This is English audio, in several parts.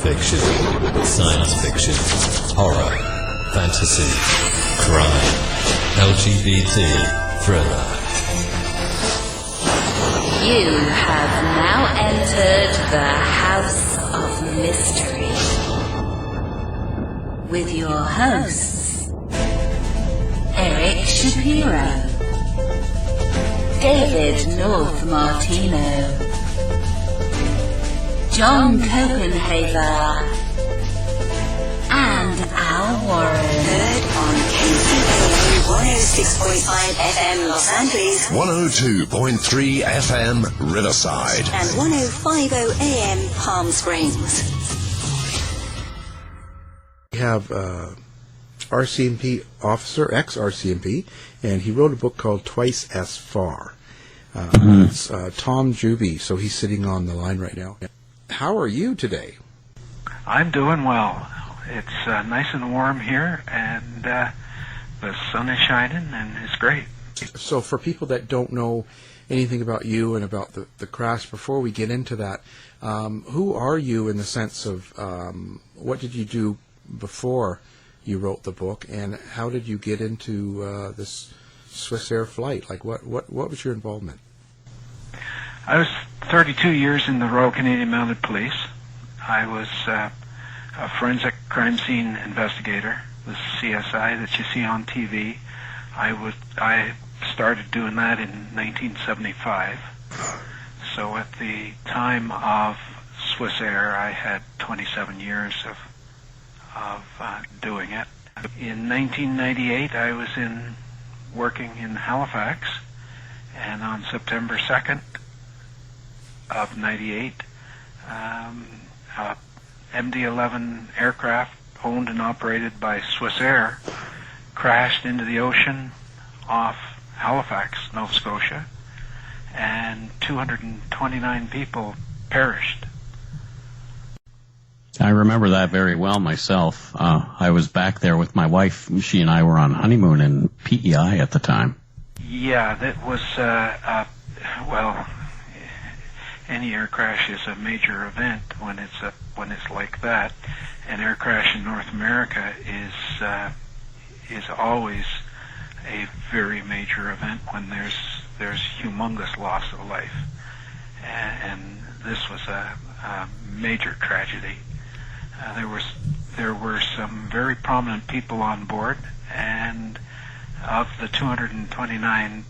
fiction, science fiction, horror, fantasy, crime, LGBT, thriller. You have now entered the House of Mystery with your hosts, Eric Shapiro, David North Martino, John Copenhaver, and Al Warren. Heard on KCAA 106.5 FM Los Angeles, 102.3 FM Riverside, and 105.0 AM Palm Springs. We have RCMP officer, ex-RCMP, and he wrote a book called Twice as Far. It's Tom Juby, so he's sitting on the line right now. How are you today? I'm doing well. It's nice and warm here, and the sun is shining, and it's great. So for people that don't know anything about you and about the crafts, before we get into that, who are you in the sense of what did you do before you wrote the book, and how did you get into this Swissair flight? Like, what was your involvement? I was 32 years in the Royal Canadian Mounted Police. I was a forensic crime scene investigator, the CSI that you see on TV. I started doing that in 1975. So at the time of Swissair, I had 27 years of doing it. In 1998, I was working in Halifax, and on September 2nd of 98, MD-11 aircraft owned and operated by Swissair crashed into the ocean off Halifax, Nova Scotia, and 229 people perished. I remember that very well myself. I was back there with my wife. She and I were on honeymoon in PEI at the time. Yeah, that was, well, any air crash is a major event when it's like that. An air crash in North America is always a very major event when there's humongous loss of life, and this was a major tragedy. There were some very prominent people on board, and of the 229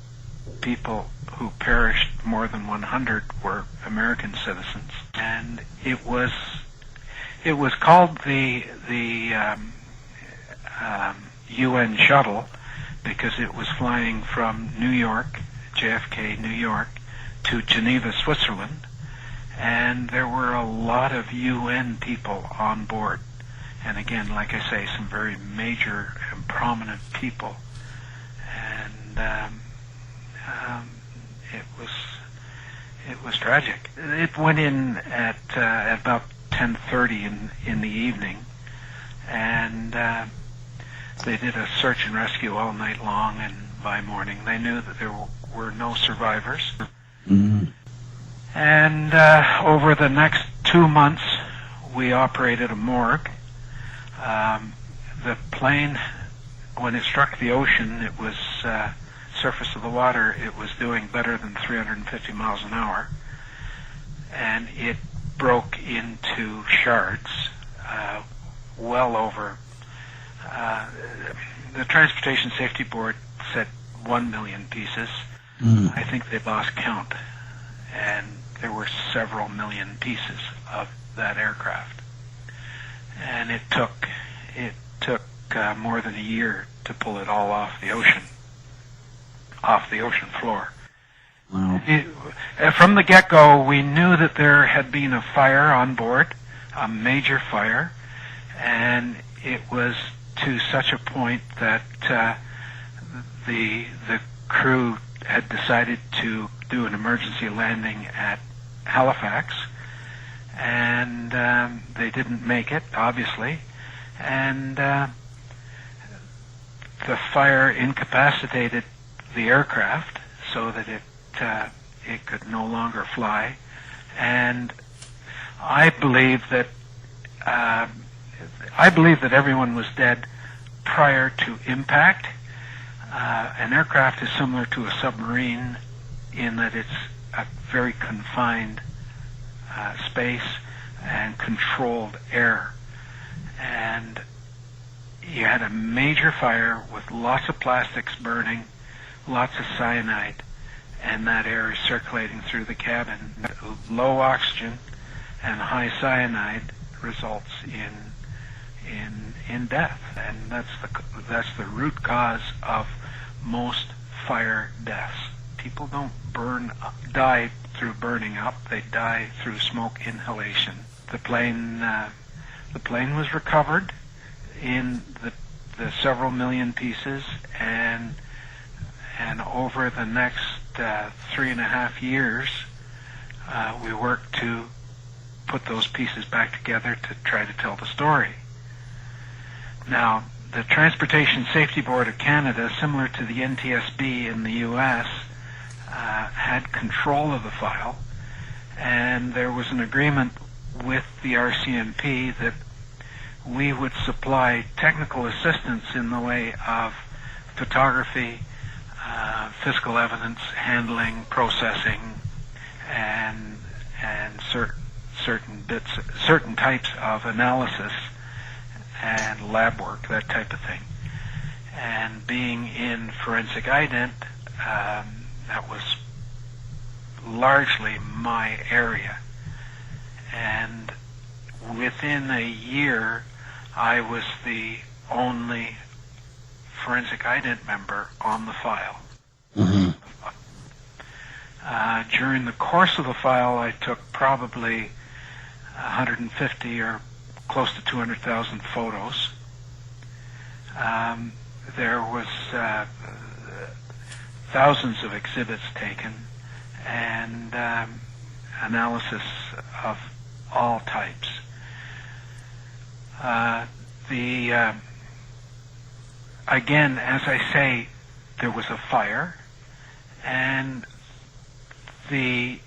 people who perished, more than 100 were American citizens. And it was called the UN shuttle because it was flying from New York, JFK, New York, to Geneva, Switzerland. And there were a lot of UN people on board. And again, like I say, some very major and prominent people. And it was tragic. It went in at about 10:30 in the evening, and they did a search and rescue all night long, and by morning they knew that there were no survivors. Mm-hmm. And over the next 2 months, we operated a morgue. The plane, when it struck the ocean, it was surface of the water, it was doing better than 350 miles an hour, and it broke into shards well over. The Transportation Safety Board said 1 million pieces. I think they lost count, and there were several million pieces of that aircraft, and it took more than a year to pull it all off the ocean floor. Wow. From the get-go, we knew that there had been a fire on board, a major fire, and it was to such a point that the crew had decided to do an emergency landing at Halifax, and they didn't make it, obviously, and the fire incapacitated the aircraft so that it could no longer fly. And I believe that I believe that everyone was dead prior to impact. An aircraft is similar to a submarine in that it's a very confined space and controlled air. And you had a major fire with lots of plastics burning, lots of cyanide, and that air is circulating through the cabin. Low oxygen and high cyanide results in death, and that's the root cause of most fire deaths. People don't die through burning up; they die through smoke inhalation. The plane was recovered in the several million pieces, and over the next 3.5 years, we worked to put those pieces back together to try to tell the story. Now, the Transportation Safety Board of Canada, similar to the NTSB in the U.S., had control of the file, and there was an agreement with the RCMP that we would supply technical assistance in the way of photography, physical evidence handling, processing, and certain types of analysis and lab work, that type of thing. And being in forensic ident, that was largely my area. And within a year, I was the only forensic ident member on the file. Mm-hmm. During the course of the file, I took probably 150 or close to 200,000 photos. There was thousands of exhibits taken, and analysis of all types. Again, as I say, there was a fire, and we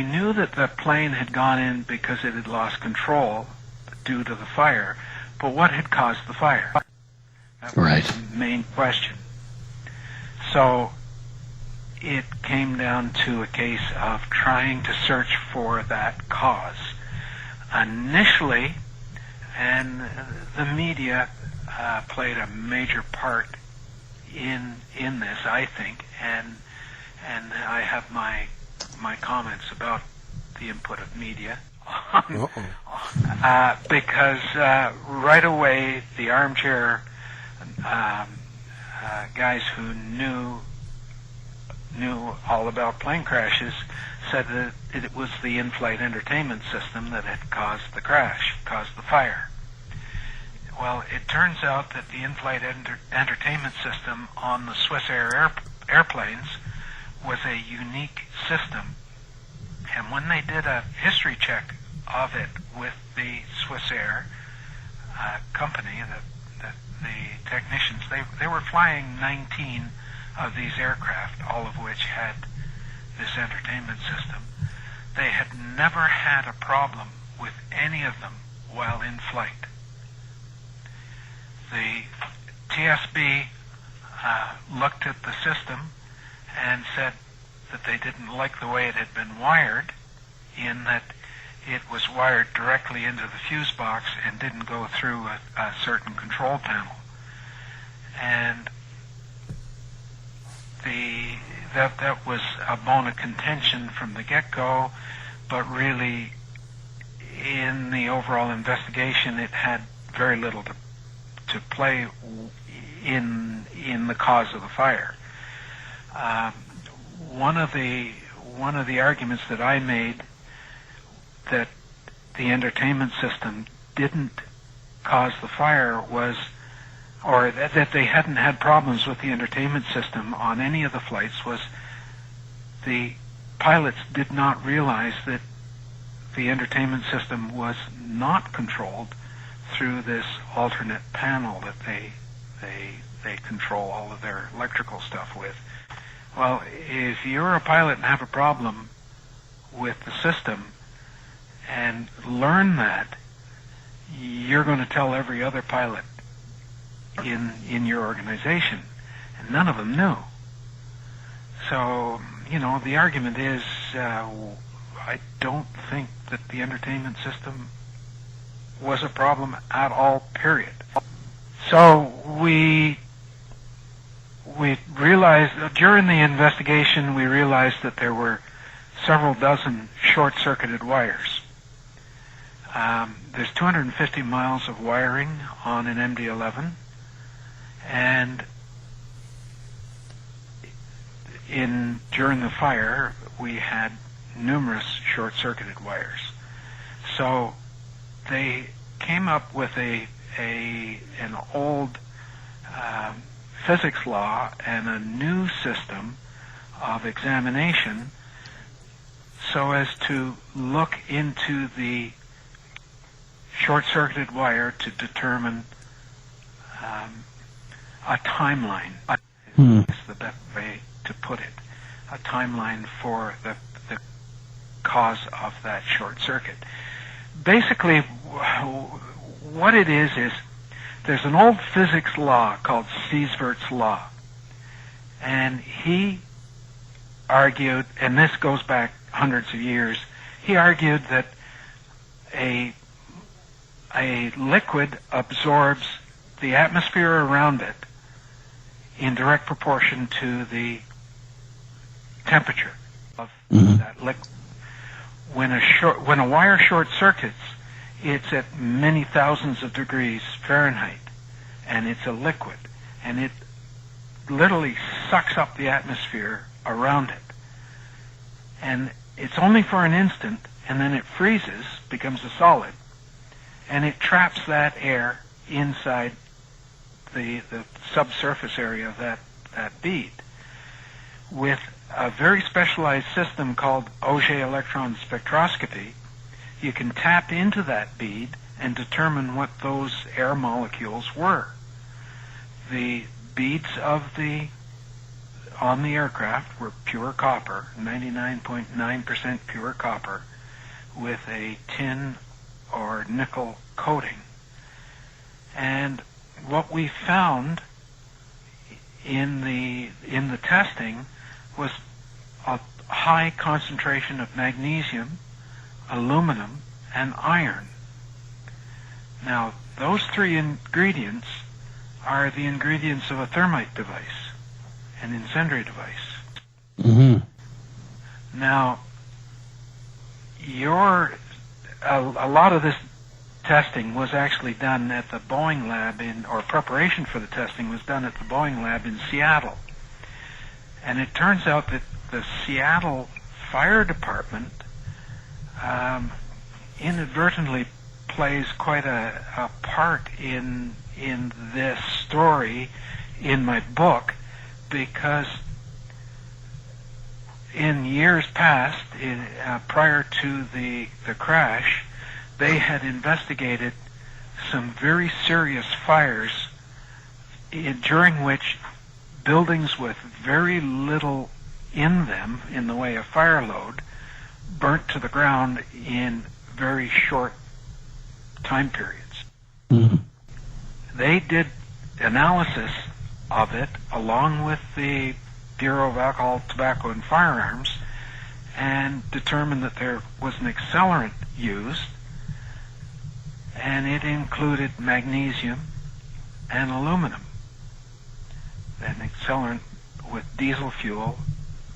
knew that the plane had gone in because it had lost control due to the fire, but what had caused the fire? That was the main question. So it came down to a case of trying to search for that cause. Initially, and the media played a major part in this, I think, and I have my comments about the input of media. Because right away the armchair guys who knew all about plane crashes said that it was the in-flight entertainment system that had caused the crash, caused the fire. Well, it turns out that the in-flight entertainment system on the Swissair airplanes was a unique system. And when they did a history check of it with the Swissair company, the technicians, they were flying 19 of these aircraft, all of which had this entertainment system. They had never had a problem with any of them while in flight. The TSB looked at the system and said that they didn't like the way it had been wired, in that it was wired directly into the fuse box and didn't go through a certain control panel. And that was a bone of contention from the get-go, but really in the overall investigation it had very little to play in the cause of the fire. One of the arguments that I made that the entertainment system didn't cause the fire was, or that they hadn't had problems with the entertainment system on any of the flights, was the pilots did not realize that the entertainment system was not controlled through this alternate panel that they control all of their electrical stuff with. Well, if you're a pilot and have a problem with the system and learn that you're going to tell every other pilot in your organization, and none of them knew. So, the argument is, I don't think that the entertainment system was a problem at all, period. So we realized, during the investigation, we realized that there were several dozen short-circuited wires. There's 250 miles of wiring on an MD-11, and during the fire, we had numerous short-circuited wires. So they came up with an old physics law and a new system of examination so as to look into the short-circuited wire to determine a timeline. Is the best way to put it. A timeline for the cause of that short circuit. Basically, what it is there's an old physics law called Seesvert's law. And he argued, and this goes back hundreds of years, he argued that a liquid absorbs the atmosphere around it in direct proportion to the temperature of that liquid. When a wire short circuits, it's at many thousands of degrees Fahrenheit, and it's a liquid, and it literally sucks up the atmosphere around it. And it's only for an instant, and then it freezes, becomes a solid, and it traps that air inside the subsurface area of that bead. With a very specialized system called Auger electron spectroscopy, you can tap into that bead and determine what those air molecules were. The beads on the aircraft were pure copper, 99.9% pure copper, with a tin or nickel coating. And what we found in the testing was a high concentration of magnesium, aluminum, and iron. Now, those three ingredients are the ingredients of a thermite device, an incendiary device. Mm-hmm. Now, a lot of this testing was actually done at the Boeing lab or preparation for the testing was done at the Boeing lab in Seattle. And it turns out that the Seattle Fire Department inadvertently plays quite a part in this story in my book, because in years past, prior to the crash, they had investigated some very serious fires during which buildings with very little in them in the way of fire load burnt to the ground in very short time periods. Mm-hmm. They did analysis of it along with the Bureau of Alcohol, Tobacco, and Firearms, and determined that there was an accelerant used, and it included magnesium and aluminum. An accelerant with diesel fuel,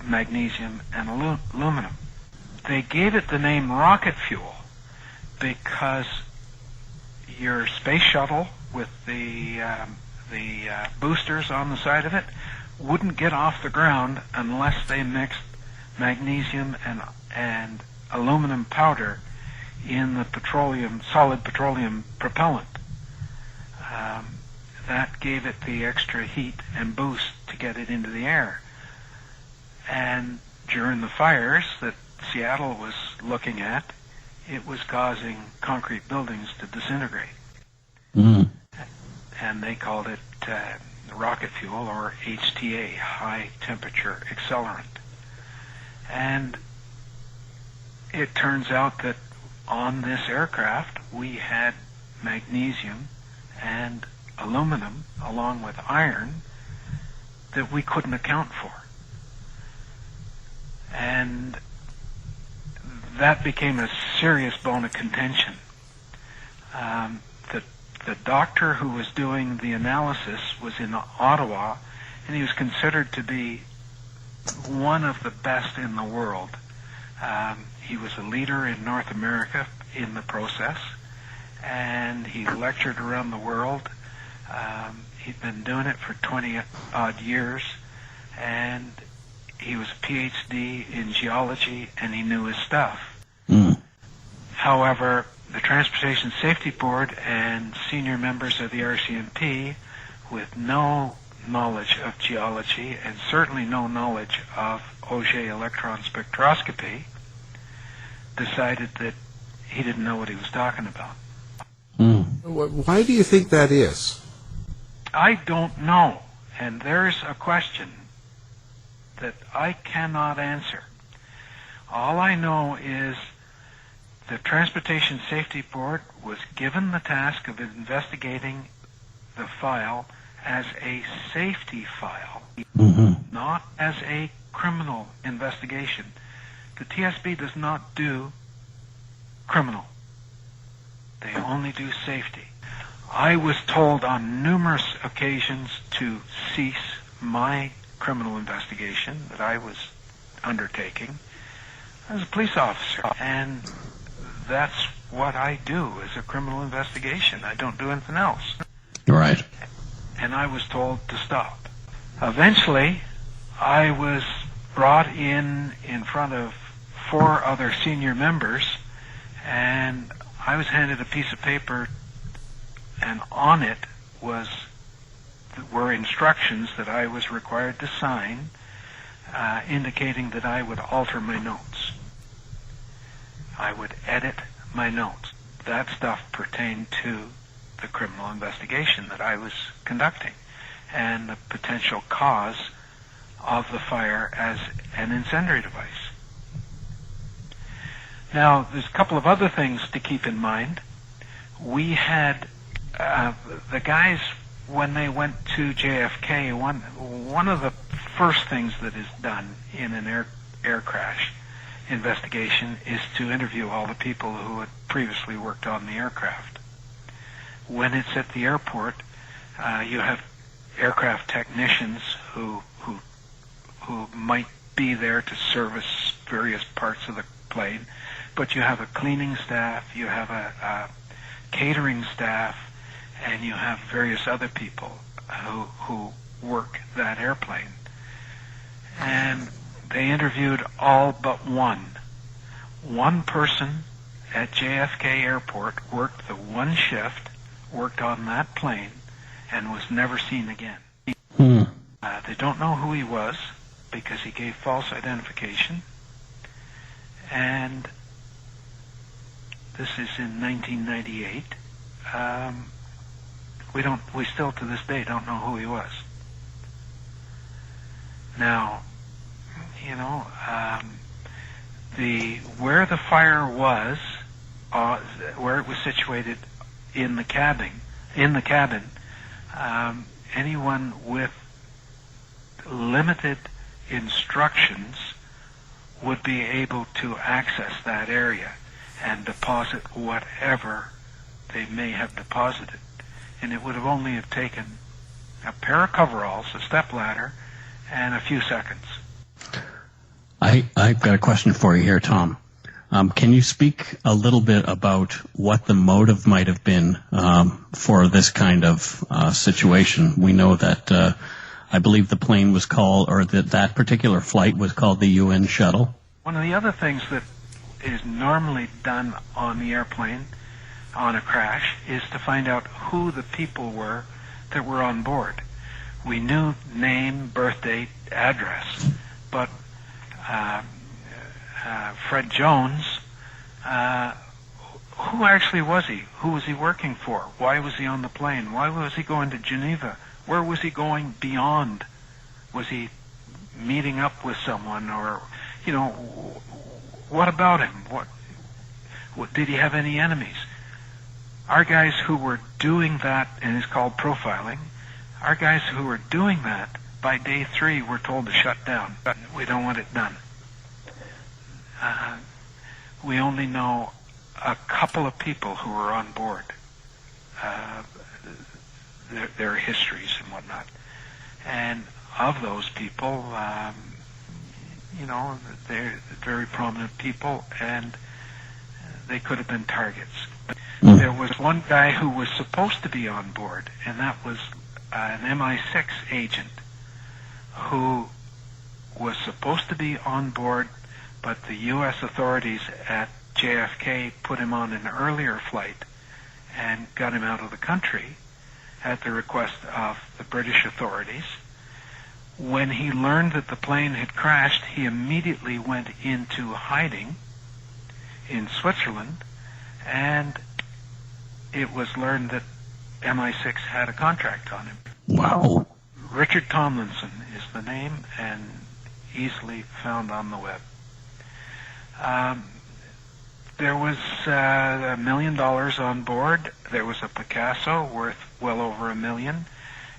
magnesium, and aluminum. They gave it the name rocket fuel because your space shuttle with the boosters on the side of it wouldn't get off the ground unless they mixed magnesium and aluminum powder in the solid petroleum propellant. That gave it the extra heat and boost to get it into the air. And during the fires that Seattle was looking at, it was causing concrete buildings to disintegrate. Mm. And they called it rocket fuel, or HTA, high temperature accelerant. And it turns out that on this aircraft we had magnesium and aluminum, along with iron, that we couldn't account for. And that became a serious bone of contention. The doctor who was doing the analysis was in Ottawa, and he was considered to be one of the best in the world. He was a leader in North America in the process, and he lectured around the world. He'd been doing it for 20-odd years, and he was a PhD in geology, and he knew his stuff. However, the Transportation Safety Board and senior members of the RCMP, with no knowledge of geology and certainly no knowledge of Auger electron spectroscopy, decided that he didn't know what he was talking about. Why do you think that is? I don't know, and there's a question that I cannot answer. All I know is the Transportation Safety Board was given the task of investigating the file as a safety file, not as a criminal investigation. The TSB does not do criminal. They only do safety. I was told on numerous occasions to cease my criminal investigation that I was undertaking as a police officer, and that's what I do as a criminal investigation. I don't do anything else. Right. And I was told to stop. Eventually, I was brought in front of 4 other senior members, and I was handed a piece of paper, and on it were instructions that I was required to sign, indicating that I would alter my notes. I would edit my notes. That stuff pertained to the criminal investigation that I was conducting and the potential cause of the fire as an incendiary device. Now, there's a couple of other things to keep in mind. We had the guys, when they went to JFK, one of the first things that is done in an air crash investigation is to interview all the people who had previously worked on the aircraft. When it's at the airport, you have aircraft technicians who might be there to service various parts of the plane, but you have a cleaning staff, you have a catering staff, and you have various other people who work that airplane. And they interviewed all but one. One person at JFK Airport worked the one shift, worked on that plane, and was never seen again. They don't know who he was because he gave false identification. And this is in 1998. We still to this day don't know who he was. Now, where the fire was, where it was situated in the cabin, anyone with limited instructions would be able to access that area and deposit whatever they may have deposited. And it would have only have taken a pair of coveralls, a stepladder, and a few seconds. I've got a question for you here, Tom. Can you speak a little bit about what the motive might have been for this kind of situation? We know that I believe the plane was called, or that particular flight was called the UN shuttle. One of the other things that is normally done on the airplane, on a crash, is to find out who the people were that were on board. We knew name, birth date, address, but Fred Jones, who actually was he? Who was he working for? Why was he on the plane? Why was he going to Geneva? Where was he going beyond? Was he meeting up with someone, or, what about him? What did he have any enemies? our guys who were doing that, and it's called profiling, our guys who were doing that, by day 3 were told to shut down. We don't want it done. We only know a couple of people who were on board, their histories and whatnot. And of those people, they're very prominent people, and they could have been targets. There was one guy who was supposed to be on board, and that was an MI6 agent who was supposed to be on board, but the U.S. authorities at JFK put him on an earlier flight and got him out of the country at the request of the British authorities. When he learned that the plane had crashed, he immediately went into hiding in Switzerland, and it was learned that MI6 had a contract on him. Wow. Richard Tomlinson is the name, and easily found on the web. There was $1 million on board. There was a Picasso worth well over $1 million,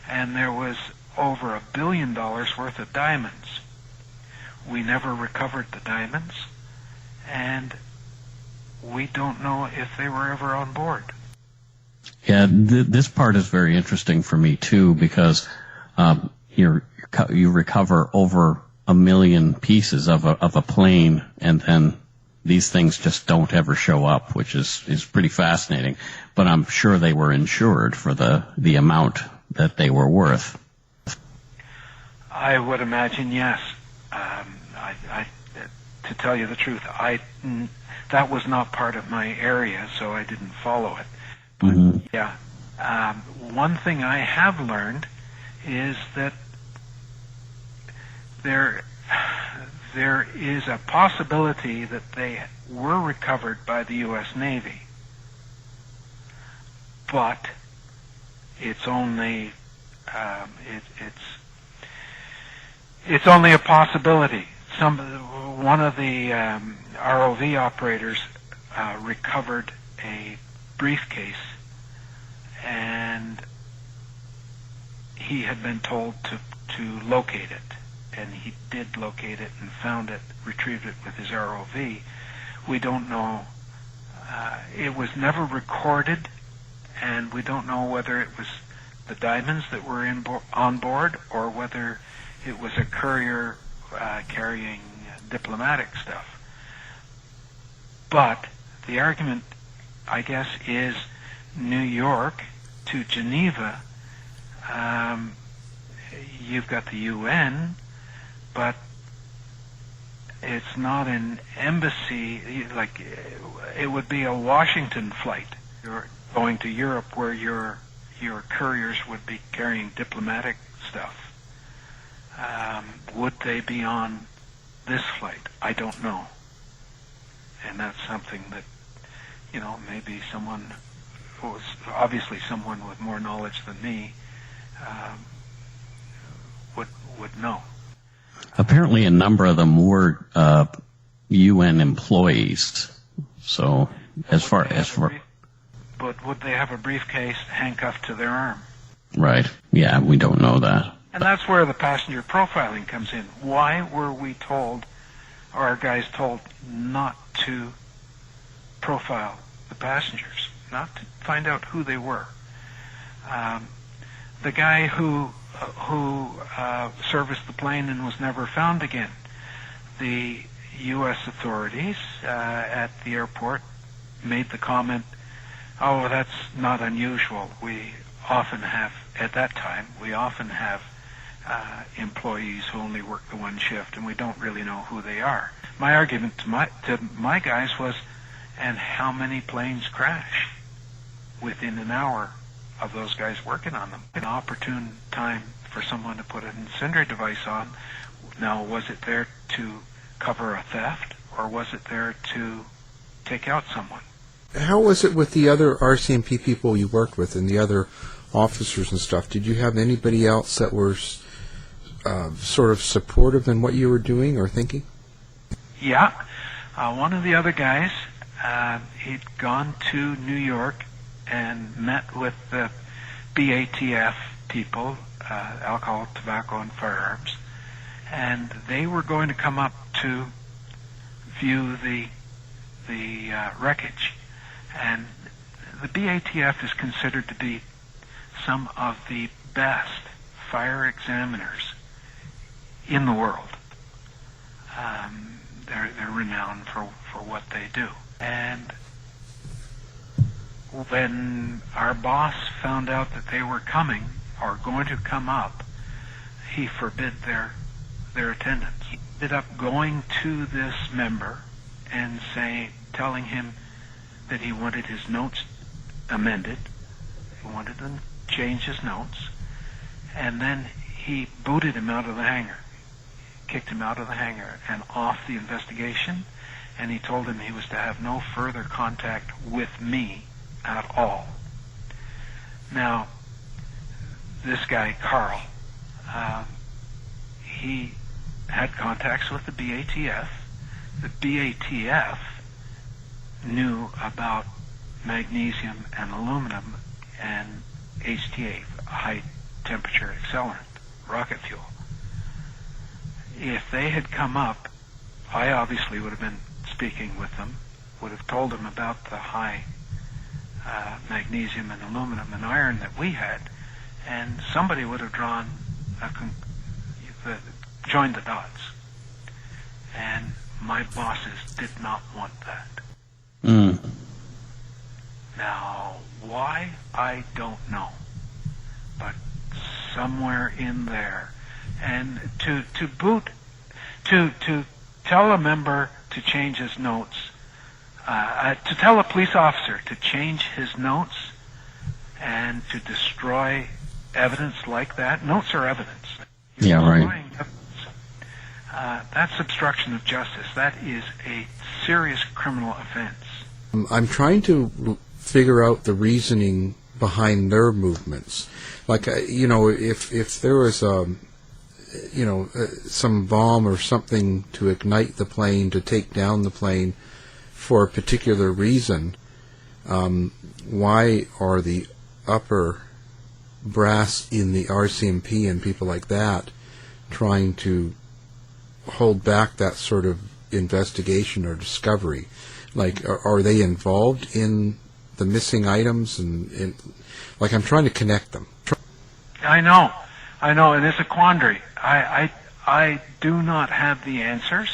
and there was over $1 billion worth of diamonds. We never recovered the diamonds, and we don't know if they were ever on board. Yeah, this part is very interesting for me too, because you recover over 1 million pieces of a plane, and then these things just don't ever show up, which is pretty fascinating. But I'm sure they were insured for the amount that they were worth. I would imagine yes. To tell you the truth, that was not part of my area, so I didn't follow it. But yeah, one thing I have learned is that there is a possibility that they were recovered by the U.S. Navy, but it's only it's only a possibility. One of the ROV operators recovered a briefcase, and he had been told to locate it, and he did locate it and found it, retrieved it with his ROV. We don't know. It was never recorded, and we don't know whether it was the diamonds that were on board or whether it was a courier carrying diplomatic stuff. But the argument, I guess, is New York to Geneva. You've got the UN, but it's not an embassy. Like, it would be a Washington flight. You're going to Europe where your couriers would be carrying diplomatic stuff. Would they be on this flight? I don't know. And that's something that, maybe someone who was obviously someone with more knowledge than me would know. Apparently a number of them were UN employees. So but would they have a briefcase handcuffed to their arm? Right. Yeah, we don't know that. And that's where the passenger profiling comes in. Why were we told, or our guys told, not to profile the passengers, not to find out who they were? The guy who serviced the plane and was never found again, the U.S. authorities at the airport made the comment, "Oh, that's not unusual. We often have, at that time, employees who only work the one shift, and we don't really know who they are." My argument to my guys was, and how many planes crash within an hour of those guys working on them? An opportune time for someone to put an incendiary device on. Now, was it there to cover a theft, or was it there to take out someone? How was it with the other RCMP people you worked with and the other officers and stuff? Did you have anybody else that were sort of supportive in what you were doing or thinking? Yeah. One of the other guys, he'd gone to New York and met with the BATF people, alcohol, tobacco, and firearms, and they were going to come up to view the wreckage. And the BATF is considered to be some of the best fire examiners in the world. They're renowned for what they do. And when our boss found out that they were coming or going to come up, he forbid their attendance. He ended up going to this member and telling him that he wanted his notes amended. He wanted to change his notes. And then he booted him out of the hangar, kicked him out of the hangar and off the investigation, and he told him he was to have no further contact with me at all. Now, this guy, Carl, he had contacts with the BATF. The BATF knew about magnesium and aluminum and HTA, high temperature accelerant, rocket fuel. If they had come up, I obviously would have been speaking with them, would have told them about the high magnesium and aluminum and iron that we had, and somebody would have joined the dots. And my bosses did not want that. Now, why? I don't know. But somewhere in there. And to tell a member to change his notes, to tell a police officer to change his notes and to destroy evidence like that. Notes are evidence. Yeah, right. Evidence. That's obstruction of justice. That is a serious criminal offense. I'm trying to figure out the reasoning behind their movements. Like, if there was some bomb or something to ignite the plane, to take down the plane for a particular reason, why are the upper brass in the RCMP and people like that trying to hold back that sort of investigation or discovery? Like, are they involved in the missing items? And like, I'm trying to connect them. I know, and it's a quandary. I do not have the answers.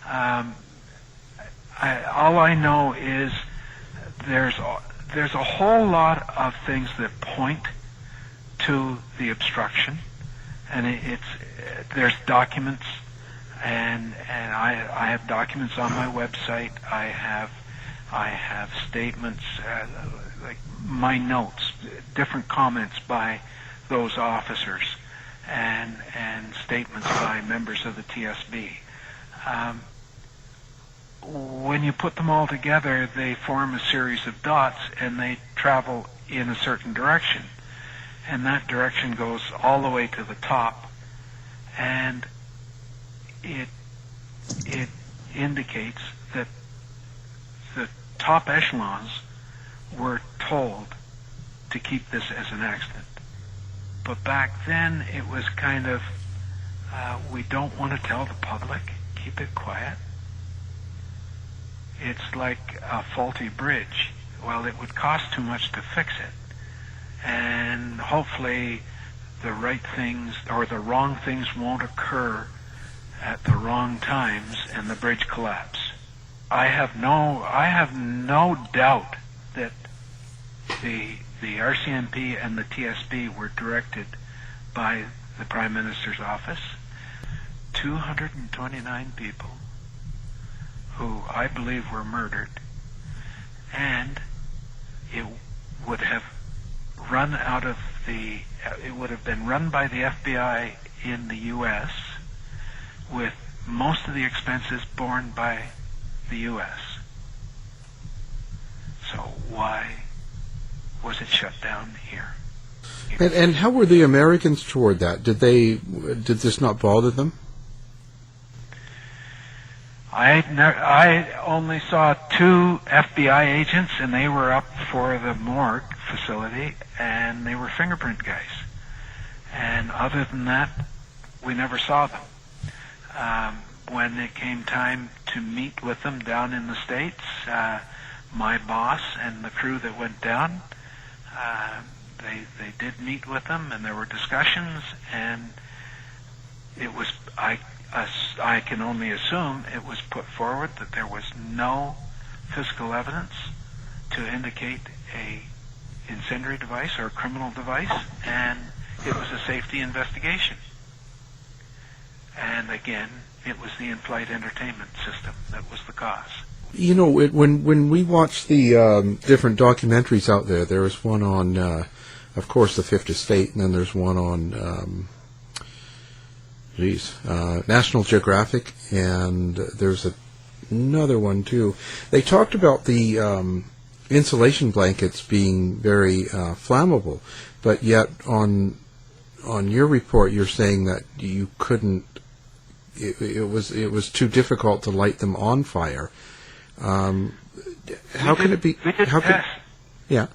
All I know is there's a whole lot of things that point to the obstruction, and there's documents, and I have documents on my website. I have statements, like my notes, different comments by those officers, and statements by members of the TSB. When you put them all together, they form a series of dots, and they travel in a certain direction. And that direction goes all the way to the top, and it indicates that the top echelons were told to keep this as an accident. But back then, it was kind of, we don't want to tell the public, keep it quiet. It's like a faulty bridge. Well, it would cost too much to fix it. And hopefully the right things or the wrong things won't occur at the wrong times and the bridge collapse. I have no doubt that the RCMP and the TSB were directed by the Prime Minister's office. 229 people who I believe were murdered, and it would have been run by the FBI in the U.S. with most of the expenses borne by the U.S. So why was it shut down here? And how were the Americans toward that? Did this not bother them? I only saw 2 FBI agents, and they were up for the morgue facility, and they were fingerprint guys. And other than that, we never saw them. When it came time to meet with them down in the States, my boss and the crew that went down, they did meet with them, and there were discussions, and it was, I can only assume it was put forward that there was no physical evidence to indicate a incendiary device or a criminal device, and it was a safety investigation. And again, it was the in-flight entertainment system that was the cause. You know, when we watch the different documentaries out there, there is one on, of course, the Fifth Estate, and then there's one on, National Geographic, and there's another one too. They talked about the insulation blankets being very flammable, but yet on your report, you're saying that you couldn't. It was too difficult to light them on fire. How can it be? We did tests. Yeah.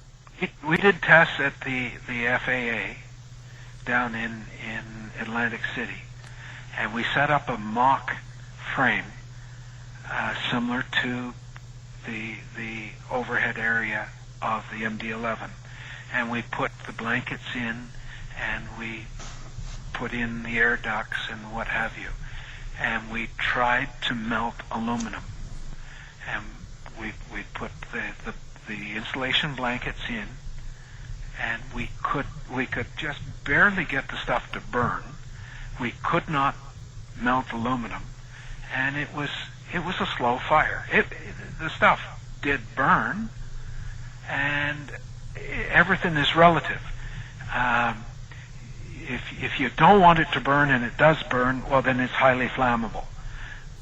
We did tests at the FAA down in Atlantic City, and we set up a mock frame similar to the overhead area of the MD-11, and we put the blankets in, and we put in the air ducts and what have you. And we tried to melt aluminum, and we put the insulation blankets in, and we could just barely get the stuff to burn. We could not melt aluminum, and it was a slow fire. The stuff did burn, and everything is relative. If you don't want it to burn and it does burn, well, then it's highly flammable.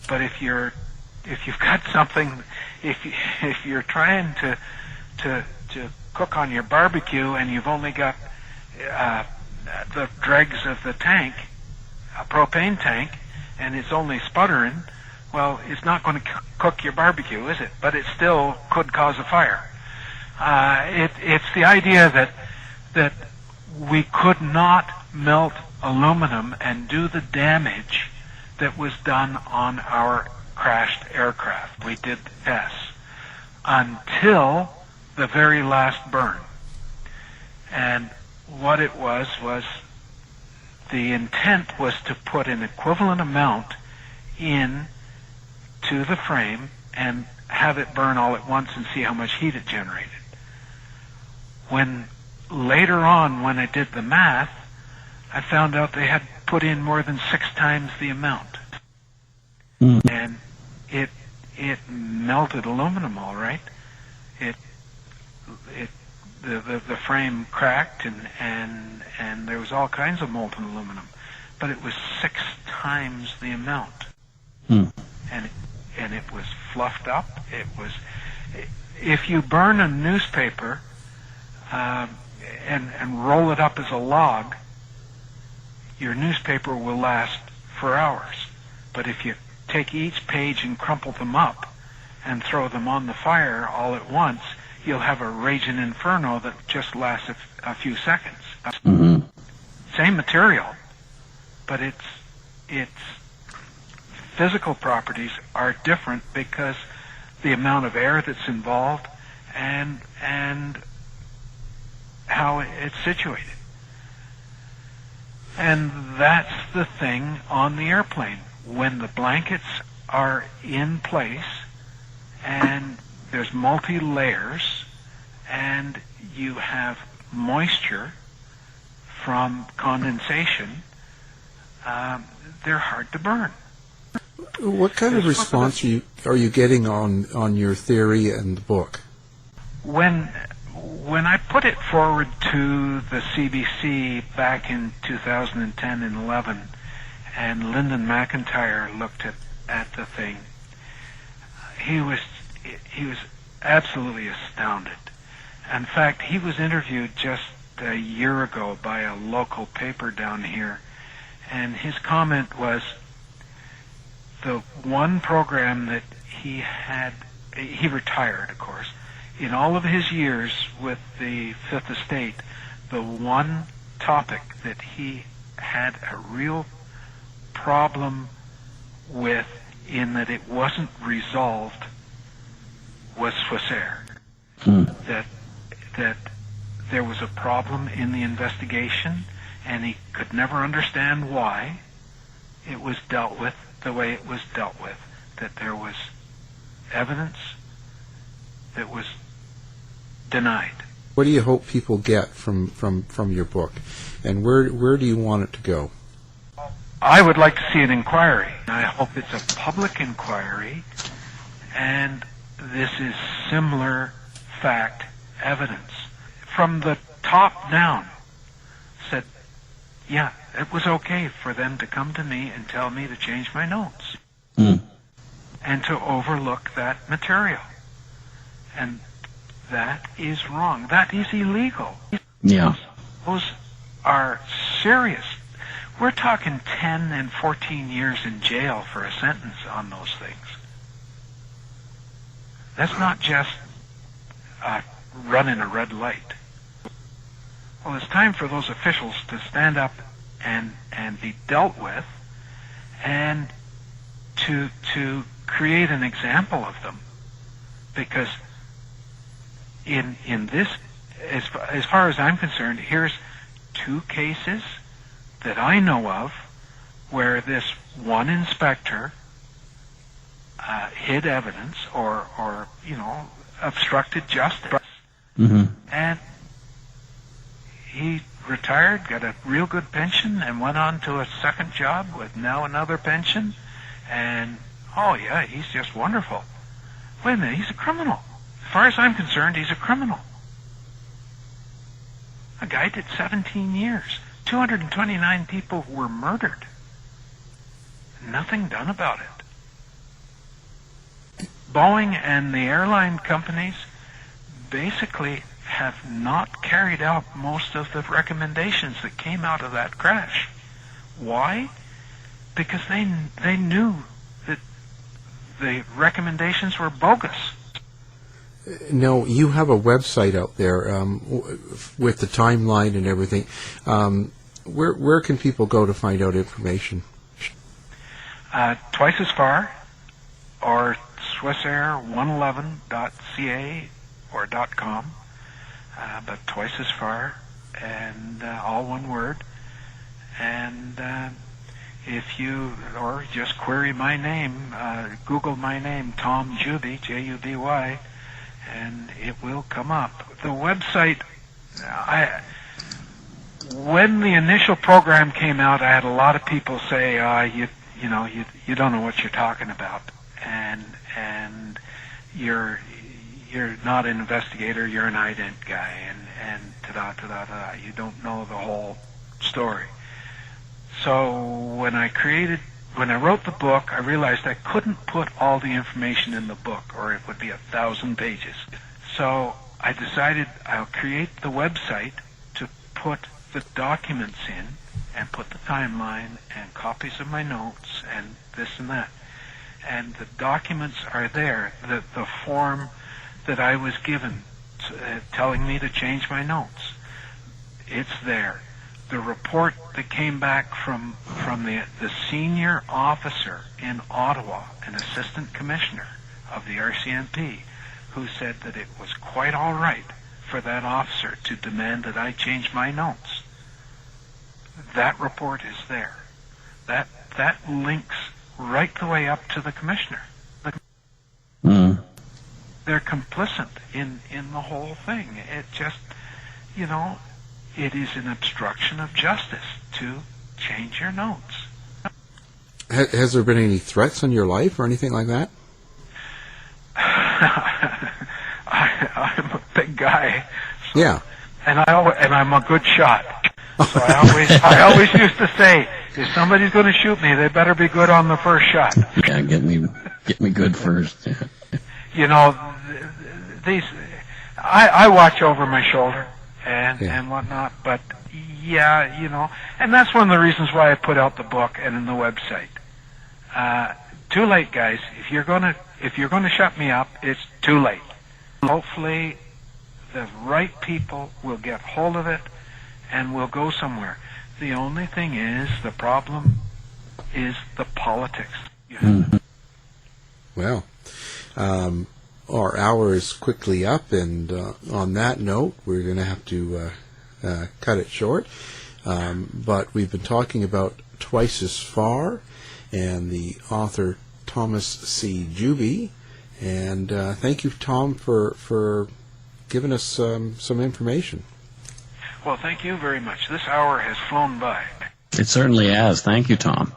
But if you've got something, if you're trying to cook on your barbecue and you've only got the dregs of the tank, a propane tank, and it's only sputtering, well, it's not going to cook your barbecue, is it? But it still could cause a fire. It's the idea that we could not melt aluminum and do the damage that was done on our crashed aircraft. We did tests until the very last burn. And what it was the intent was to put an equivalent amount in to the frame and have it burn all at once and see how much heat it generated. When later on, when I did the math, I found out they had put in more than 6 times the amount. And it melted aluminum all right. The frame cracked and there was all kinds of molten aluminum, but it was 6 times the amount. And it was fluffed up. If you burn a newspaper and roll it up as a log, your newspaper will last for hours. But if you take each page and crumple them up and throw them on the fire all at once, you'll have a raging inferno that just lasts a few seconds. Same material, but its physical properties are different because the amount of air that's involved and how it's situated. And that's the thing on the airplane. When the blankets are in place and there's multi-layers and you have moisture from condensation, they're hard to burn. What kind of response are you getting on your theory and the book? When I put it forward to the CBC back in 2010 and 11, and Lyndon McIntyre looked at the thing, he was absolutely astounded. In fact, he was interviewed just a year ago by a local paper down here, and his comment was, the one program that he retired, of course. In all of his years with the Fifth Estate, the one topic that he had a real problem with, in that it wasn't resolved, was Swissair. That there was a problem in the investigation, and he could never understand why it was dealt with the way it was dealt with. That there was evidence that was denied. What do you hope people get from your book, and where do you want it to go? I would like to see an inquiry. I hope it's a public inquiry, and this is similar fact evidence. From the top down, said, yeah, it was okay for them to come to me and tell me to change my notes. And to overlook that material. And that is wrong. That is illegal. Yeah. Those are serious. We're talking 10 and 14 years in jail for a sentence on those things. That's not just running a red light. Well, it's time for those officials to stand up and be dealt with, and to create an example of them. Because in this, as far as I'm concerned, here's two cases that I know of where this one inspector hid evidence or obstructed justice. And he retired, got a real good pension, and went on to a second job with now another pension. And, oh yeah, he's just wonderful. Wait a minute, he's a criminal. As far as I'm concerned, he's a criminal. A guy did 17 years. 229 people were murdered. Nothing done about it. Boeing and the airline companies basically have not carried out most of the recommendations that came out of that crash. Why? Because they knew that the recommendations were bogus. No, you have a website out there with the timeline and everything. Where can people go to find out information? Twice as far, or Swissair111.ca or .com, but twice as far, and all one word. And if you, or just query my name, Google my name, Tom Juby, Juby, and it will come up. The website, when the initial program came out, I had a lot of people say, you don't know what you're talking about, and you're not an investigator, you're an ident guy, and ta-da. You don't know the whole story. So when I wrote the book, I realized I couldn't put all the information in the book, or it would be 1,000 pages. So I decided I'll create the website to put the documents in, and put the timeline and copies of my notes and this and that. And the documents are there. The form that I was given telling me to change my notes, it's there. The report that came back from the senior officer in Ottawa, an assistant commissioner of the RCMP, who said that it was quite all right for that officer to demand that I change my notes. That report is there. That links right the way up to the commissioner. They're complicit in the whole thing. It just, it is an obstruction of justice to change your notes. Has there been any threats on your life or anything like that? I'm a big guy. So, yeah. And I'm a good shot. So I always used to say, if somebody's going to shoot me, they better be good on the first shot. Yeah, get me good first. I watch over my shoulder and whatnot, but and that's one of the reasons why I put out the book and in the website, too late, guys. If you're gonna shut me up, it's too late. Hopefully, the right people will get hold of it, and we'll go somewhere. The only thing is, the problem is the politics. Well, our hour is quickly up, and on that note, we're going to have to cut it short. But we've been talking about Twice as Far and the author Thomas C. Juby. And thank you, Tom, for giving us some information. Well, thank you very much. This hour has flown by. It certainly has. Thank you, Tom.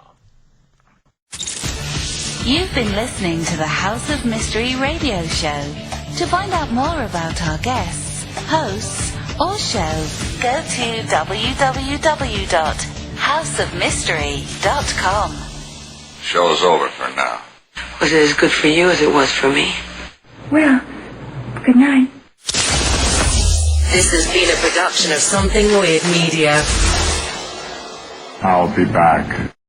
You've been listening to the House of Mystery radio show. To find out more about our guests, hosts, or show, go to www.houseofmystery.com. Show's over for now. Was it as good for you as it was for me? Well, good night. This has been a production of Something Weird Media. I'll be back.